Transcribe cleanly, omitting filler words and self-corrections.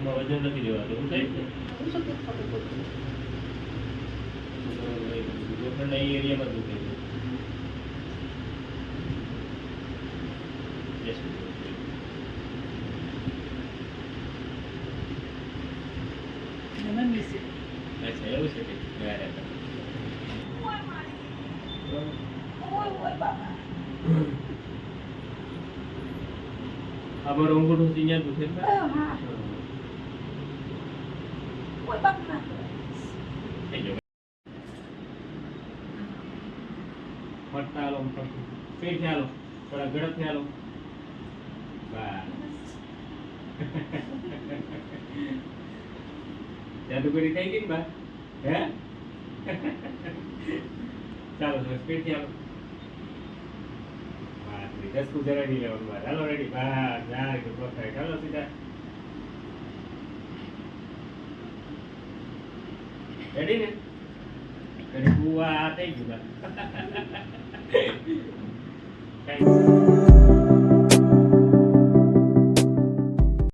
પગમાં વજન નથી લેવાતું એવું થાય છે ગોઠણના એ એરિયામાં દુખે છે અચ્છા એવું છે કે અમારો અંગૂઠો ત્યાં દુખે ફરતા હાલો પેટ હાલો થોડા ગડપ હાલો જાદુગરી થઈ ગઈ ને બા હે ચાલો સ્પીડ થી હાલો 10 કુદર રેડી લેવાનું બાર હાલો રેડી બસ યાર કે પરફેક્ટ હાલો સીધા રેડી ને રેડી બુઆ થઈ ગયું બા